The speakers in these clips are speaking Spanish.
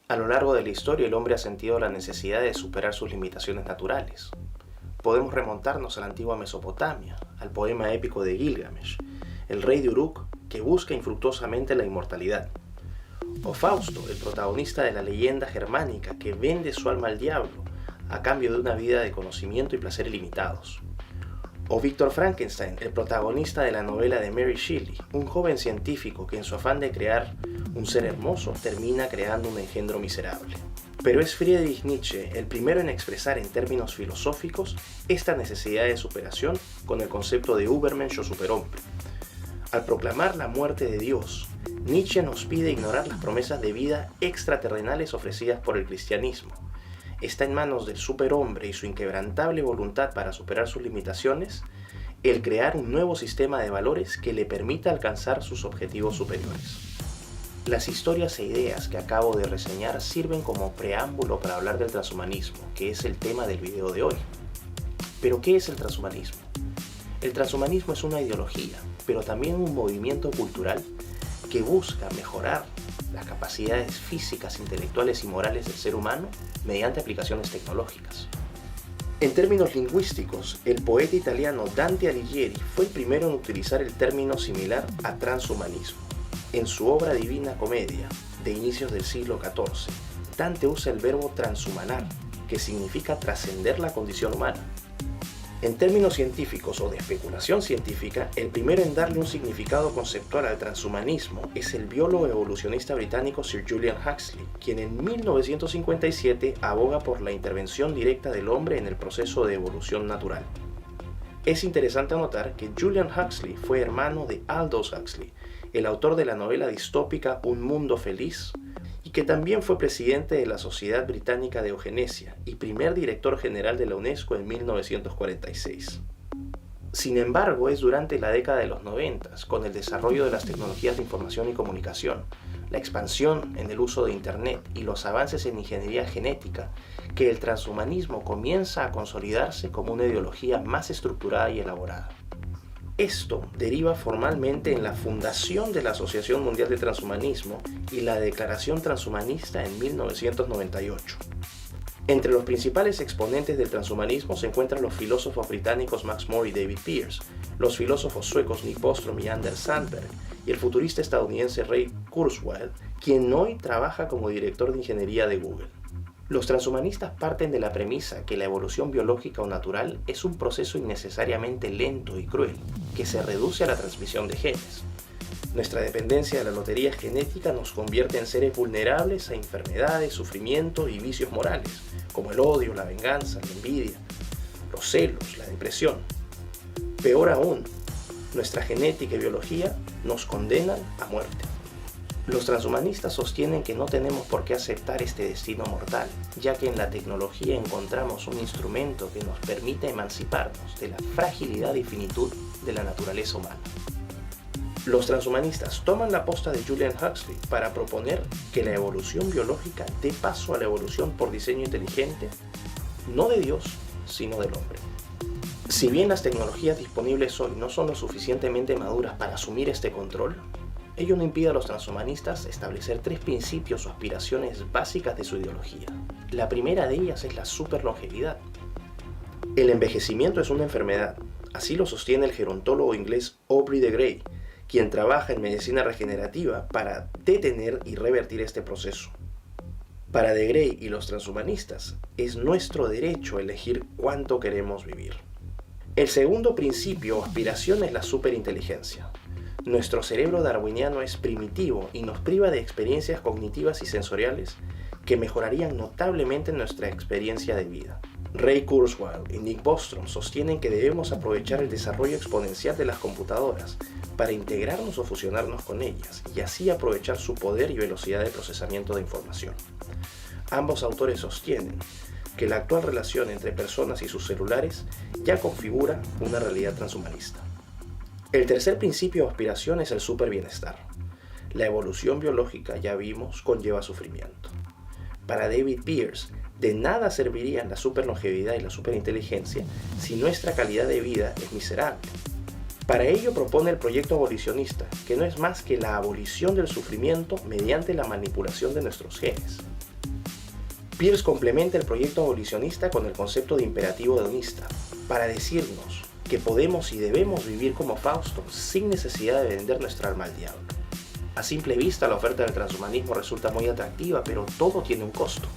A lo largo de la historia, el hombre ha sentido la necesidad de superar sus limitaciones naturales. Podemos remontarnos a la antigua Mesopotamia, al poema épico de Gilgamesh, el rey de Uruk que busca infructuosamente la inmortalidad. O Fausto, el protagonista de la leyenda germánica que vende su alma al diablo a cambio de una vida de conocimiento y placer ilimitados. O Víctor Frankenstein, el protagonista de la novela de Mary Shelley, un joven científico que en su afán de crear un ser hermoso termina creando un engendro miserable. Pero es Friedrich Nietzsche el primero en expresar en términos filosóficos esta necesidad de superación con el concepto de Übermensch o superhombre. Al proclamar la muerte de Dios, Nietzsche nos pide ignorar las promesas de vida extraterrenales ofrecidas por el cristianismo. Está en manos del superhombre y su inquebrantable voluntad para superar sus limitaciones, el crear un nuevo sistema de valores que le permita alcanzar sus objetivos superiores. Las historias e ideas que acabo de reseñar sirven como preámbulo para hablar del transhumanismo, que es el tema del video de hoy. ¿Pero qué es el transhumanismo? El transhumanismo es una ideología, pero también un movimiento cultural que busca mejorar las capacidades físicas, intelectuales y morales del ser humano mediante aplicaciones tecnológicas. En términos lingüísticos, el poeta italiano Dante Alighieri fue el primero en utilizar el término similar a transhumanismo. En su obra Divina Comedia, de inicios del siglo XIV, Dante usa el verbo transhumanar, que significa trascender la condición humana. En términos científicos o de especulación científica, el primero en darle un significado conceptual al transhumanismo es el biólogo evolucionista británico Sir Julian Huxley, quien en 1957 aboga por la intervención directa del hombre en el proceso de evolución natural. Es interesante anotar que Julian Huxley fue hermano de Aldous Huxley, el autor de la novela distópica Un Mundo Feliz, y que también fue presidente de la Sociedad Británica de Eugenesia y primer director general de la UNESCO en 1946. Sin embargo, es durante la década de los 90, con el desarrollo de las tecnologías de información y comunicación, la expansión en el uso de Internet y los avances en ingeniería genética, que el transhumanismo comienza a consolidarse como una ideología más estructurada y elaborada. Esto deriva formalmente en la fundación de la Asociación Mundial de Transhumanismo y la Declaración Transhumanista en 1998. Entre los principales exponentes del transhumanismo se encuentran los filósofos británicos Max More y David Pearce, los filósofos suecos Nick Bostrom y Anders Sandberg, y el futurista estadounidense Ray Kurzweil, quien hoy trabaja como director de ingeniería de Google. Los transhumanistas parten de la premisa que la evolución biológica o natural es un proceso innecesariamente lento y cruel, que se reduce a la transmisión de genes. Nuestra dependencia de la lotería genética nos convierte en seres vulnerables a enfermedades, sufrimiento y vicios morales, como el odio, la venganza, la envidia, los celos, la depresión. Peor aún, nuestra genética y biología nos condenan a muerte. Los transhumanistas sostienen que no tenemos por qué aceptar este destino mortal, ya que en la tecnología encontramos un instrumento que nos permite emanciparnos de la fragilidad y finitud de la naturaleza humana. Los transhumanistas toman la posta de Julian Huxley para proponer que la evolución biológica dé paso a la evolución por diseño inteligente, no de Dios, sino del hombre. Si bien las tecnologías disponibles hoy no son lo suficientemente maduras para asumir este control, ello no impide a los transhumanistas establecer tres principios o aspiraciones básicas de su ideología. La primera de ellas es la superlongevidad. El envejecimiento es una enfermedad, así lo sostiene el gerontólogo inglés Aubrey de Grey, quien trabaja en medicina regenerativa para detener y revertir este proceso. Para de Grey y los transhumanistas, es nuestro derecho elegir cuánto queremos vivir. El segundo principio o aspiración es la superinteligencia. Nuestro cerebro darwiniano es primitivo y nos priva de experiencias cognitivas y sensoriales que mejorarían notablemente nuestra experiencia de vida. Ray Kurzweil y Nick Bostrom sostienen que debemos aprovechar el desarrollo exponencial de las computadoras para integrarnos o fusionarnos con ellas y así aprovechar su poder y velocidad de procesamiento de información. Ambos autores sostienen que la actual relación entre personas y sus celulares ya configura una realidad transhumanista. El tercer principio o aspiración es el superbienestar. La evolución biológica, ya vimos, conlleva sufrimiento. Para David Pearce, de nada servirían la superlongevidad y la superinteligencia si nuestra calidad de vida es miserable. Para ello propone el proyecto abolicionista, que no es más que la abolición del sufrimiento mediante la manipulación de nuestros genes. Peirce complementa el proyecto abolicionista con el concepto de imperativo hedonista, para decirnos que podemos y debemos vivir como Fausto sin necesidad de vender nuestra alma al diablo. A simple vista la oferta del transhumanismo resulta muy atractiva, pero todo tiene un costo.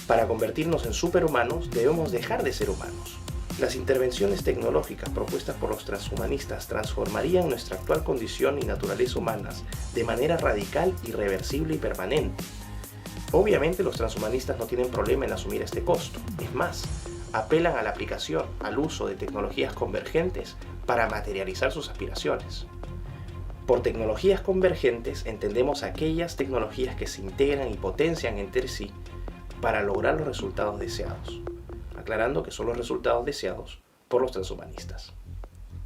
Para convertirnos en superhumanos debemos dejar de ser humanos. Las intervenciones tecnológicas propuestas por los transhumanistas transformarían nuestra actual condición y naturaleza humanas de manera radical, irreversible y permanente. Obviamente los transhumanistas no tienen problema en asumir este costo. Es más, apelan a la aplicación, al uso de tecnologías convergentes para materializar sus aspiraciones. Por tecnologías convergentes entendemos aquellas tecnologías que se integran y potencian entre sí para lograr los resultados deseados, aclarando que son los resultados deseados por los transhumanistas.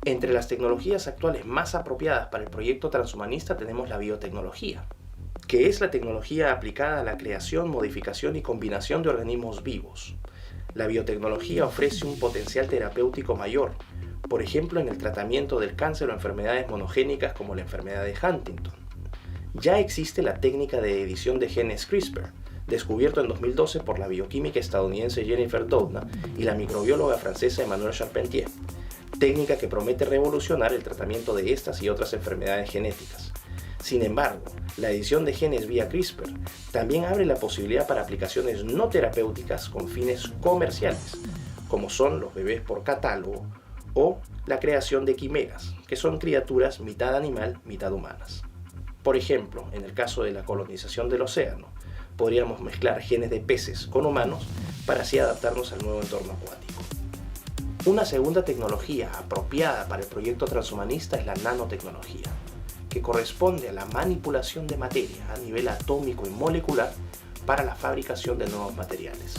Entre las tecnologías actuales más apropiadas para el proyecto transhumanista tenemos la biotecnología, que es la tecnología aplicada a la creación, modificación y combinación de organismos vivos. La biotecnología ofrece un potencial terapéutico mayor, por ejemplo en el tratamiento del cáncer o enfermedades monogénicas como la enfermedad de Huntington. Ya existe la técnica de edición de genes CRISPR, descubierto en 2012 por la bioquímica estadounidense Jennifer Doudna y la microbióloga francesa Emmanuelle Charpentier, técnica que promete revolucionar el tratamiento de estas y otras enfermedades genéticas. Sin embargo, la edición de genes vía CRISPR también abre la posibilidad para aplicaciones no terapéuticas con fines comerciales, como son los bebés por catálogo o la creación de quimeras, que son criaturas mitad animal, mitad humanas. Por ejemplo, en el caso de la colonización del océano, podríamos mezclar genes de peces con humanos para así adaptarnos al nuevo entorno acuático. Una segunda tecnología apropiada para el proyecto transhumanista es la nanotecnología, que corresponde a la manipulación de materia a nivel atómico y molecular para la fabricación de nuevos materiales.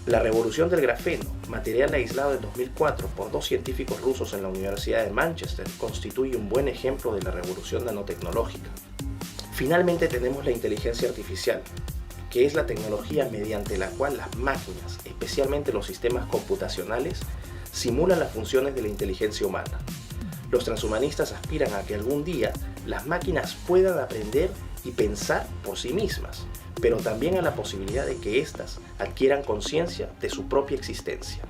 La revolución del grafeno, material aislado en 2004 por dos científicos rusos en la Universidad de Manchester, constituye un buen ejemplo de la revolución nanotecnológica. Finalmente tenemos la inteligencia artificial, que es la tecnología mediante la cual las máquinas, especialmente los sistemas computacionales, simulan las funciones de la inteligencia humana. Los transhumanistas aspiran a que algún día las máquinas puedan aprender y pensar por sí mismas, pero también a la posibilidad de que éstas adquieran conciencia de su propia existencia.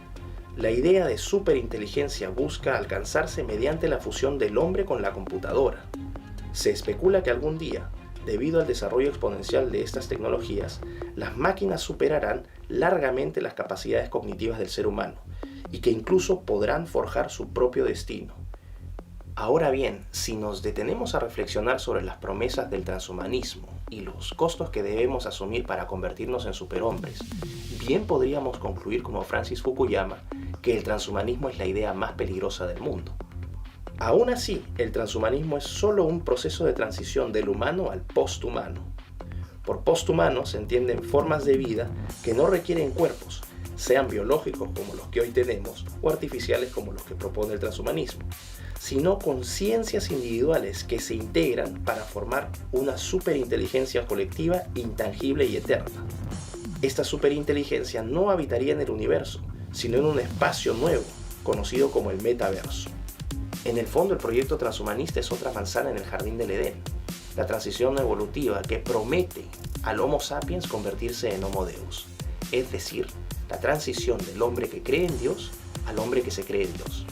La idea de superinteligencia busca alcanzarse mediante la fusión del hombre con la computadora. Se especula que algún día, debido al desarrollo exponencial de estas tecnologías, las máquinas superarán largamente las capacidades cognitivas del ser humano y que incluso podrán forjar su propio destino. Ahora bien, si nos detenemos a reflexionar sobre las promesas del transhumanismo y los costos que debemos asumir para convertirnos en superhombres, bien podríamos concluir como Francis Fukuyama que el transhumanismo es la idea más peligrosa del mundo. Aún así, el transhumanismo es solo un proceso de transición del humano al posthumano. Por posthumano se entienden formas de vida que no requieren cuerpos, sean biológicos como los que hoy tenemos o artificiales como los que propone el transhumanismo, sino conciencias individuales que se integran para formar una superinteligencia colectiva intangible y eterna. Esta superinteligencia no habitaría en el universo, sino en un espacio nuevo, conocido como el metaverso. En el fondo, el proyecto transhumanista es otra manzana en el jardín del Edén, la transición evolutiva que promete al Homo sapiens convertirse en Homo Deus, es decir, la transición del hombre que cree en Dios al hombre que se cree en Dios.